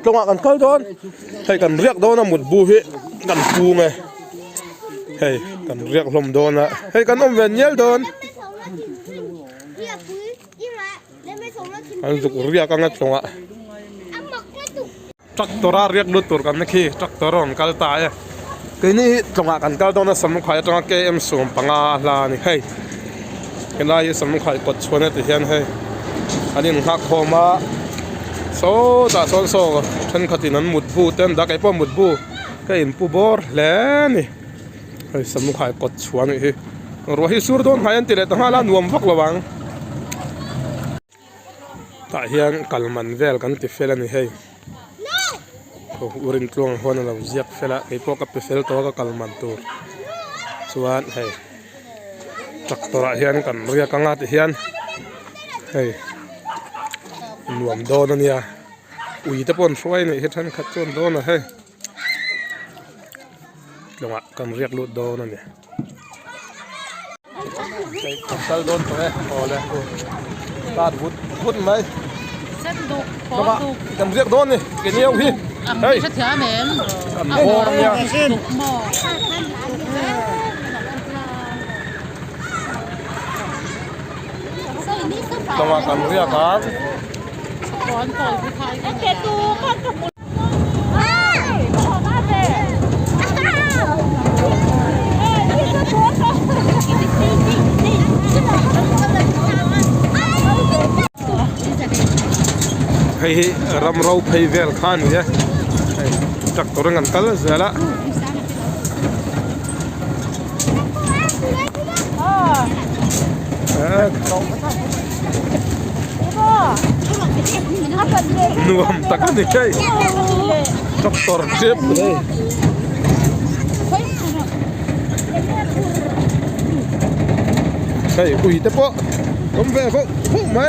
จังหวะกันเข้าโดนให้กันเรียกโดนนะหมดบูพี่กันปูไงให้กันเรียกลมโดนละให้กันอมเวียนเยลโดนอันสุกเรียกกันงัดจังหวะจักตัวราเรียกดูตัวกันนะขี้จักตัวร้อนกัลตายคืนนี้จังหวะกันกัลโดนนะสมขายจังหวะเกมสูงปังอาลานี่ให้กันได้สมขายกดชวนให้ติเฮียนให้อันนี้หักคอมาโซตาโซนโซฉันขัดที่นั้นหมุดบูเต้นดักไอ้ป้อมหมุดบูก็เห็นปูบอร์แล้วนี่ไอ้สมุขายกดชวนนี่รัวฮิสูร์โดนหายันติเลตั้งห้าล้านรวมพักระวังตาเฮียนกัลมันเวลกันติเฟลนี่ให้อุรินทวงหัวนั่นเราเจียบเฟลไอ้พวกกับเฟลตัวก็กัลมันตัวส่วนให้จักตัวเฮียนกันเรียกกังอาติเฮียนให้รวมโดนเนี่ยอุ้ยตะปนช่วยนี่เฮ็ดท่านขัดจนโดนนะเฮ้ยจังหวะกันเรียกลุดโดนนั่นเนี่ยใส่ขัดโดนตัวเองพอแล้วตาดวุดไหมจังหวะกันเรียกโดนนี่เกี่ยวพี่เฮ้ยชัดเถอะแม่โอ้เนี่ยจังหวะกันเรียกครับก่อนต่อยผู้ชายกันแกตูก็กับมุนให้รำเราให้เวลขันเนี่ยจักตัวเงินกันเสียละนวมตะกันนี่ใช่จักตัวเจ็บเลยใช่คุยแต่พอผมเวเขาพุ่งไหม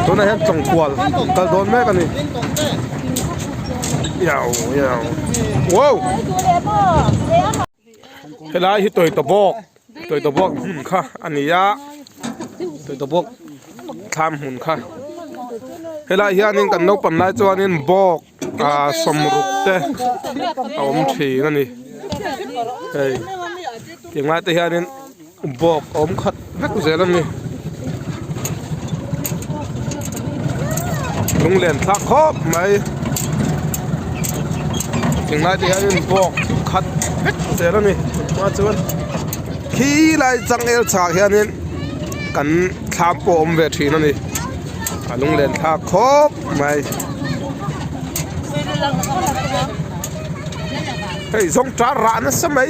ตัวนั้นจังกวลกระโดดแม่กันนี่ยาวว้าวเวลาที่ตัวตะบอกหุ่นค่ะอันนี้ยะตัวตะบอกทำหุ่นค่ะเวลาที่อันนี้กันนกปั่นไล่ตัวนี้บอกสมรุปเต้เอาอมฉีนั่นนี่เฮ้ยอย่างไรแต่ที่อันนี้บอกอมขัดนักเสียแล้วนี่โรงเรียนทักครอบไหมอย่างไรแต่ที่อันนี้บอกขัดเสียแล้วนี่มาชวนขี้ไล่จังเอลฉากที่อันนี้กันทำปมเวทีนั่นนี่โรงเรียนทักครอบไหมเฮ้ยส่งจาระนะสมัย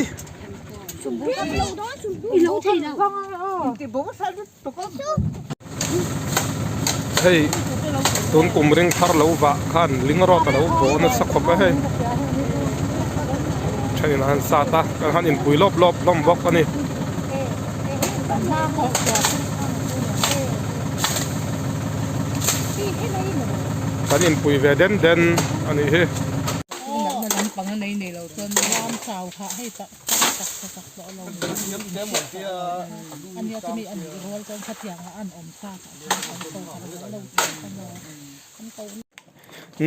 เฮ้ยต้นกุมริงทาร์เลวบะขันลิงรอตเลวโบนัสสักขบไปเฮ้ยใช่นะฮันซาตากันฮันอินปุยลบล้อมบอกกันนี่กันอินปุยเวเดนอันนี้เฮ้ปังในนี่เราจนล้อมชาวพระให้ตักเราอันนี้จะมีอันนี้ร้อยจนขัดอย่างอันอมซาก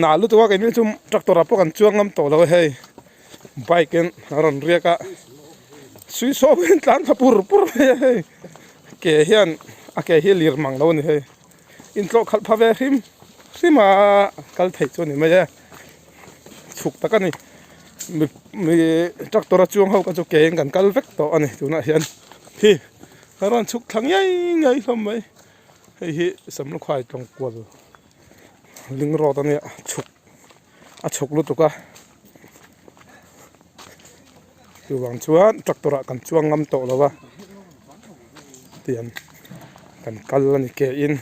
น่ารู้ตัวกันนี่จุ่มจักตัวรับกันช่วงน้ำโตแล้วเฮ้ยไปกันรอนเรียกอะสุยโซเป็นร้านขับปุรเฮ้ยเกเฮียนเกเฮียลีร์มังแล้วนี่เฮ้ยอินโทรขัดพาเวริมมาขัดเทจนี่ไม่ใช่ฉุกตะกันนี่มีจักตัวช่วงเขาก็จะเก่งกันกัลเวกตัวอันนี้ตัวน่าเห็นพี่ร้านฉุกทั้งใหญ่ทำไมเฮ้ยสำนักข่ายตรงกวดลิงรอตอนนี้ฉุกรู้ตัวก็อยู่หวังชวนจักตัวกันช่วงงำโตแล้ววะเตียนกันกัลนี่เก่ง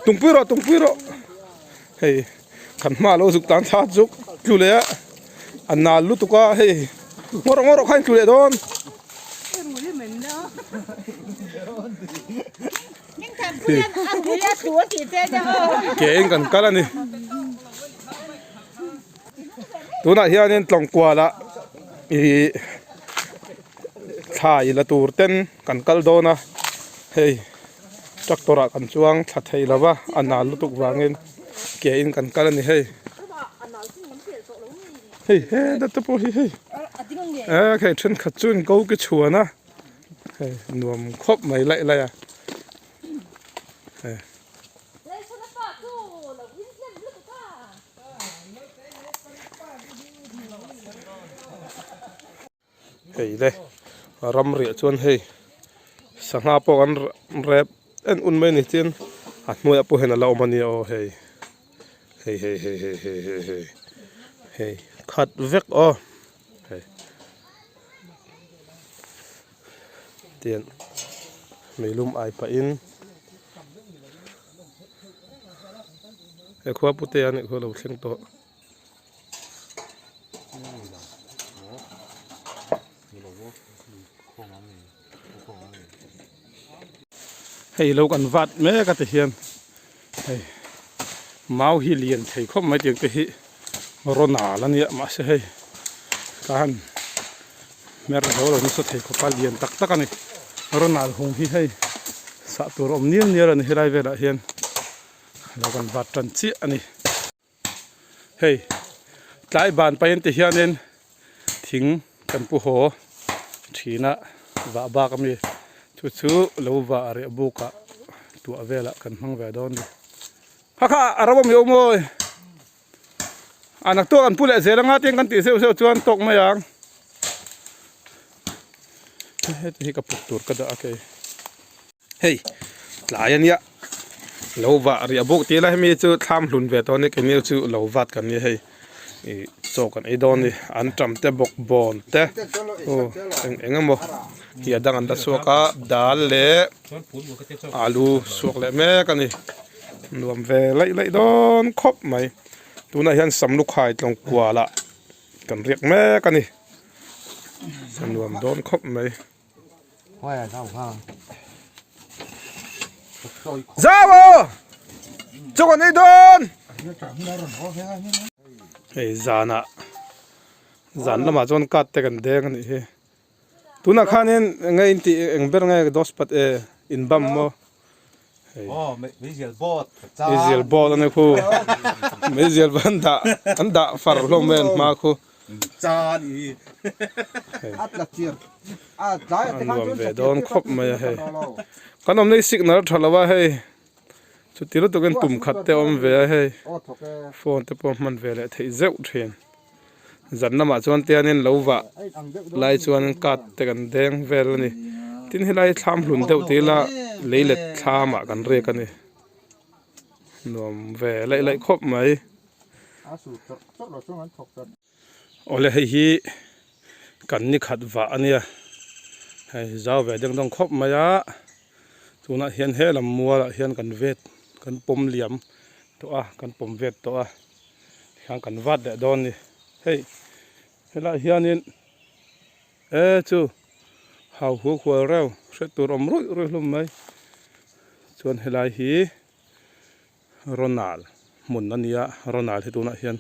ตุงปุยรอเฮ้ยขันมาโลสุกตันชาจุกจุเลยอ่ะอันนั้นรู้ตัวก็เฮ้ยงอขันจุเลยโดน ตัวสีเจ๊จะเก่งกันกันแล้วนี่ตัวน่ะเฮียนี่ตรงกว่าละอีถ่ายละตูเต้นกันกัลโดนะเฮ้ยจักตัวระกันช่วงชัดเฮละวะอันนั้นลุตุกวางเงินเก่งกันกันแล้วนี่เฮ้ยเฮ้ยเฮ้ยดัตตะปูเฮ้ยแค่ฉันขัดจุนกูก็ชัวนะเฮ้ยนวมครบไม่ไรอ่ะเฮ้ยเฮ้ยเลยรำเรียชวนเฮ้ยสังหาปกันแรบเอ็นอุ่นไม่นิจินหัดมวยอปุเห็นเรามันนี่โอเฮ้ยเฮ้ยเฮ้ยเฮ้ยเฮ้ยเฮ้ยเฮ้ยเฮ้ยเฮ้ยขัดเวกอ๋อเฮ้ยเตียนไม่ลุ่มไอปะอินเฮ้ยขวบปุเตียนขวบเราเส้นโตเฮ้ยเรากันวัดแม่กันเทียนเฮ้ยเมาฮิเลียนเฮ้ยเขาไม่เตียงไปฮิรอนาแล้วเนี่ยมาเสียการแม่เราเราสุดเฮ้ยเขาพาเลียนตักกันนี่รอนาหงฮิเฮ้ยสัตว์ตัวอมเนียนเนี่ยเราเนี่ยไรเวลาเฮียนเรากันวัดจันทร์อันนี้เฮ้ยหลายบ้านไปยันติเฮียนเองทิ้งกันผู้โหทีน่ะว่าบ้ากันมีชูเราว่าอะไรบุกะตัวเวลากันมั่งเวดอนฮ่าอะไรบ้างมีโอโมยอันนักตัวกันพูดเลยเสียงงัดยังกันตีเซลชวนตกมาอย่างเฮ้ยที่กับปุกตัวก็ได้โอเคเฮ้ยหลายอันเนี้ยเราว่าอะไรบุกตีแล้วให้มีจุดทำหลุนเวดอนนี่กันมีจุดเราวัดกันนี่เฮ้ยโจกันไอ้ดอนนี่อันจำแต่บกบอลแต่โอ้เอ็งมั้งเฮียดังอันดัสวกะดาลเล่อาลูสวกเล่แม่กันนี่รวมเวไล่ดอนครบไหมตัวนั้นเห็นสำลุกหายตรงกว่าละกันเรียกแม่กันนี่สำรวมดอนครบไหมจ้าวจกันไอ้ดอนเฮ้ยจานะจานละมาจนกัดแต่กันเด้งนี่เฮ้ตัวนักขันเองไงอินทีเองเบอร์ไงดอสปัดอินบัมโมอ๋อไม่เสียบอดไม่เสียบอลนั่นคูไม่เสียบอันดาฟาร์ลมเวนมาคูจานอีอัดละเจียร์ได้อันรวมเวดอนครบมาเฮ้ขนมนี้สิกนัดทะเลว่าเฮ้สุดที่เราต้องกันตุ่มขัดเตอมเวเฮ้โฟนเตปอมมันเวเลยที่เจ้าเทียนจันน้ำมาชวนเตียนินเลวะไล่ชวนกัดแต่กันแดงเวลนี่ที่นี่ไล่ทำหลุนเดียวทีละเลยเล็ดทำมากันเรียกันนี่นวมเวไล่ครบไหมโอ้เลยฮีกันนี่ขัดวะเนี่ยให้เจ้าเวดังต้องครบไหมอะตัวนั้นเห็นเฮลำมัวละเห็นกันเวทกันปมเหลี่ยมตัวกันปมเวทตัวทางกันวัดเดดอนนี่เฮ้ยเวลาเฮียนี่จูหาหัวขวาเร็วเสร็จตัวรำรุ่ยลมไหมชวนเฮลาฮีโรนัลหมุนนั่นเนี่ยโรนัลที่ตัวนั้นเฮียน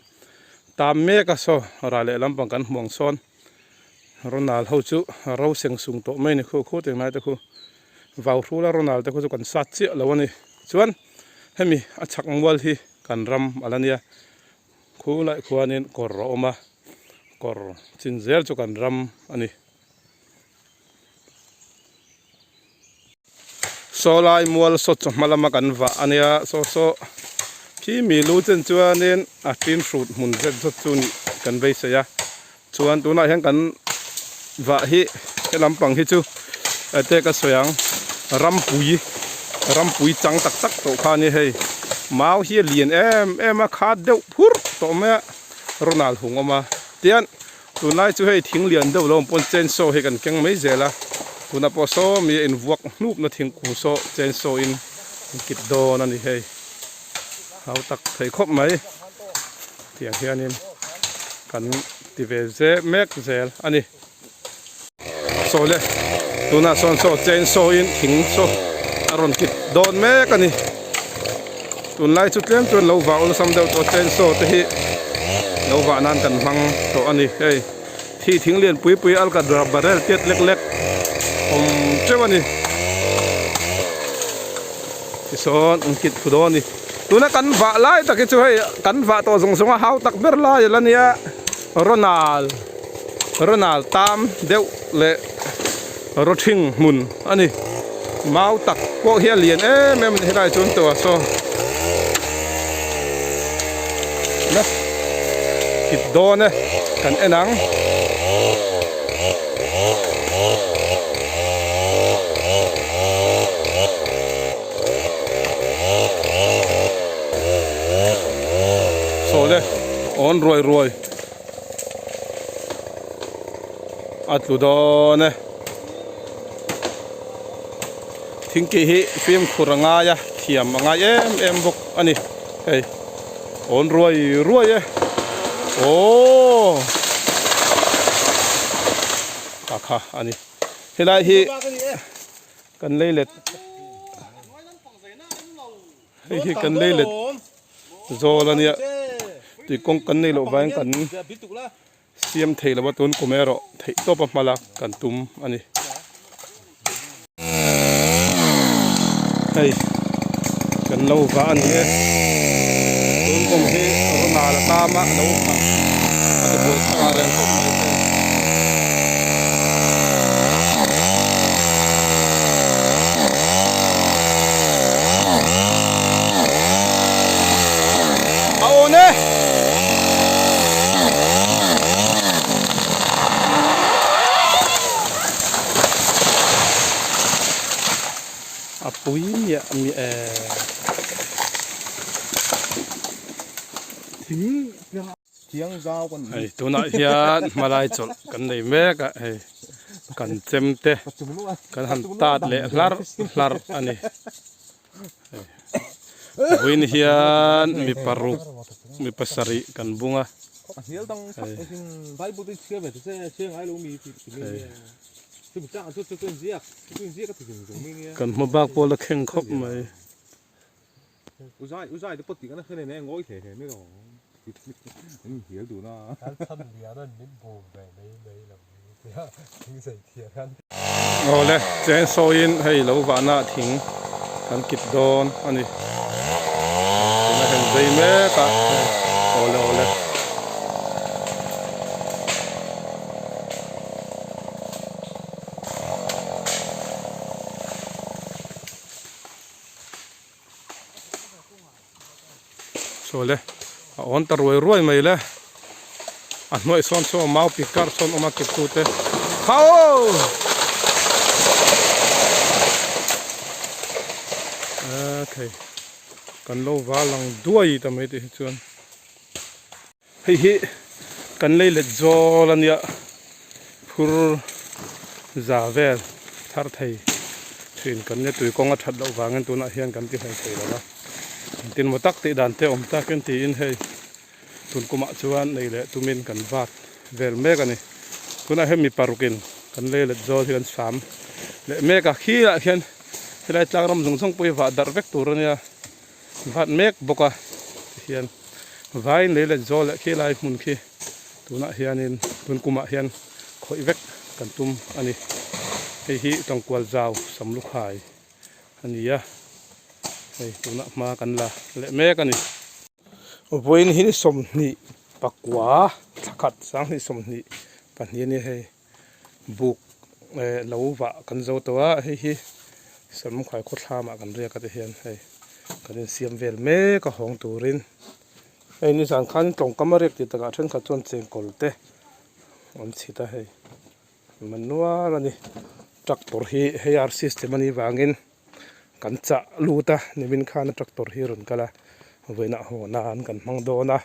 ตามเมฆก็โซ่รายเล่ลำปังกันห่วงซ้อนโรนัลเขาจูเราเสียงสูงโตไม่นี่คู่แต่งไหนแต่คู่วาวรู้แล้วโรนัลแต่คู่จะกันสัตย์เสียแล้ววันนี้ชวนให้มีอัจฉริยะที่กันรำอะไรเนี่ยคู่ไล่คู่นี้กอรอมากอรจินเซลจุกันรำอันนี้โซลายมัวสดมาละมากันว่าอันนี้โซพี่มีรู้จนชวนนี้อาทิตย์สุดมุนเจ็ดสุดจุนกันไปเสียชวนตัวนั้นเห็นกันว่าฮิลำปังฮิจูเตะกระสวยงรำปุยจังตักโตข้านี่ให้มาเฮียเลียนมาขาดเดียวพูดโตแม่โรนัลหงออกมาเตียนตัวนั้นช่วยทิ้งเลียนเดียวลงปนเจนโซให้กันเก่งไม่เจละตัวนั้นพอโซมีอินวกนูบนาทิ้งกูโซเจนโซอินกิดโดนั่นนี่ให้เขาตักเผยครบไหมเตียงเฮียนี่กันติเวเจแม็กเจลอันนี้โซเลยตัวนั้นโซเจนโซอินทิ้งโซอารอนกิดโดนแม่กันนี่ tuần lai chút lem tuần lâu vào sam đầu to chen so te hi lâu vào nan kan mang to ani hey thi thing lian pui pui al ka dra barel tiet lek lek chewani ki son kit phudoni tuna kan va lai ta ke chu hey kan va to zong zong hau tak ber lai lania Ronald tam deuh le rothing mun ani mau tak ko hian lian mem ni rai chun to so na kit do ne kan enang so le on roi atlu do ne thingki hi film khuranga ya thiam anga em bok ani hey on roi oh kha ani helai hi kan leilet hi kan leilet zolania ti kong kan nei lo wang kan siam thei la batun kumero thei to pa mala kan tum ani hey kan lo va ani tun kom he rona la ta ma lo ma adu bo ta ra ko aone apuin ya mi tiếng giao còn hey tuna hian malai chol kan nei mek a hey kan chemte kan han tat le hlar ani win hian mi pasari kan bunga hiếu tăng vai bút chưa về chưa ai lâu mi thì chúng ta chút chuyện gì các thứ giống như kan mo bak pol la kheng khop mai uzai cái bút thì cái này này ngồi thế mới rồi hiếu đủ nó ole chen so in hey lo wa na thing kan kit don ani na hen zai me ka ole so le on tar roi mai le a noi son so mau pikar son oma kit tu te khao okay kan lo walang duai ta mai te chuan hi kan lei le zol ania phur zavel thar thei thin kan ne tui konga that lo wangen tuna hian kan ti hai thei la tin mo tak ti dan te om ta ken ti in hei tun kuma chuan nei le tumin kan vat vel me ka ni tuna he mi parukin kan le zol hian sam le me ka khi la hian helai tlangram zung song pui wa dar vek tur ania vat mek boka hian vain le zol khi lai mun khi tuna hianin tun kuma hian khoi vek kan tum ani hei hi tangkwal zaw samlu khai ania hei tuna ma kan la le mek ani voin hi som ni pakwa thakat sang hi som ni pahni ni hei buk lo wa kan zo towa hei hi sam khai kho thlama kan ria ka te hian hei kan siam vel me ka hong turin hei ni san khan tong kamarek ti taka then kha chon cheng kolte on chita hei manua ani tractor hi heyar system ani wangin kan cha luta nimin khan tractor hi run kala wena ho nan kan mang do na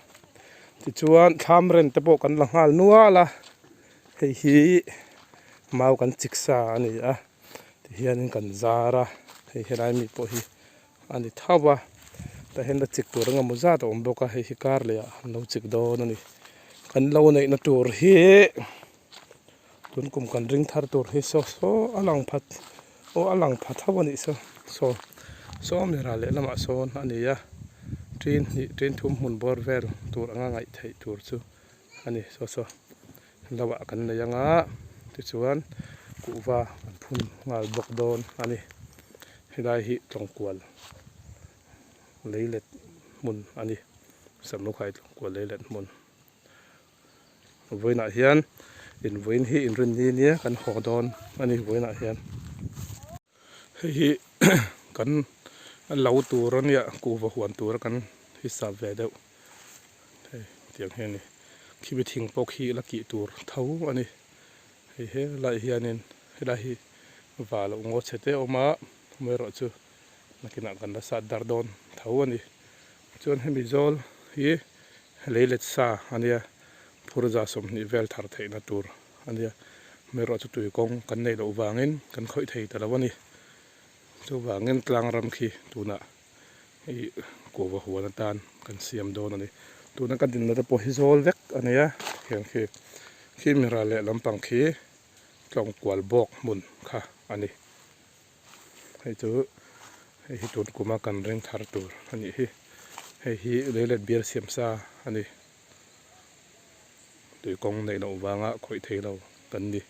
ti chuan tham ren te po kan langal nuala hei hi mau kan chiksa ani a ti hian kan zara hei helai mi po hi ani thawa ta hen la chik tur nga muza to omboka hei hi kar le no chik do ani kan lo nei na tur hi tun kum kan ring thar tur hi so alang phat hawani so mi ra le lama son ani ya train thum hun bor vel tur anga ngai thei tur chu ani so lawa kan na yanga ti chuan kuwa kan phun ngal bok don ani hilai hi tlongkwal leilet mun ani samlu khai tlongkwal leilet mun voina hian in voin hi in rin ni nia kan hodon ani voina hian hi kan lau tur ania kuwa huan tur kan hi sa ve deuh tiang he ni khi bi thing pok hi la ki tur thau ani he lai hianin hela hi wal ngo chete oma me ro chu nakina kan da sa dar don thau ani chuan hemi zol hi leilet sa ania phurja som ni vel thar theina tur ania me ro chu tui kong kan nei lo wangin kan khoi thei talawani chu wangin tlang ram khi tuna i kuwa huan tan kan siam don ani tuna kan din na po hi zol vek ania hian khi mira le lampang khi tlong kwal bok mun kha ani hei chu hi tun kuma kan reng thar tur ani hi leilet biar siam sa ani tui kong nei lo wanga khoi thei lo kan ni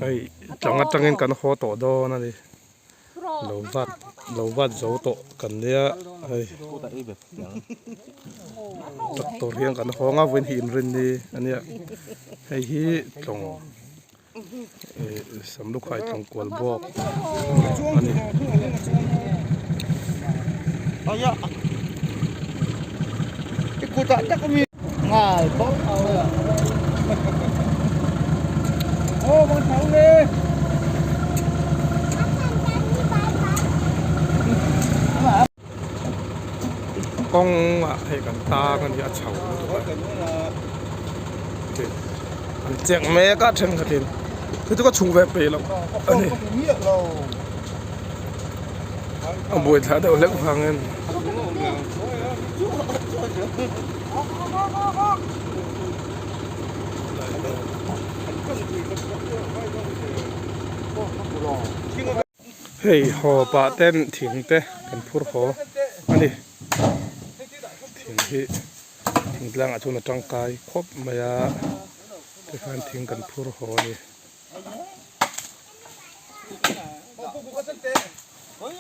hei tlanga tangin kan ho to don ani lo wat zo to kan nia hei to riang kan ho nga wen hi in rin ni ania hei hi tlong samlu khai tlong kwal bok ani aya ku ta chắc có mi ngal bốc ô con cháu đi con hay cần ta con ya chầu anh chẹng mẹ cá chân cái tiền cứ tôi có chung về bể lắm anh này ông buổi thả đầu lắc hoàng em hey ho pa ten thing te kan phur ho ani thing hi thing tlang a chuna tangkai khop maya te khan thing kan phur ho ni Ôi,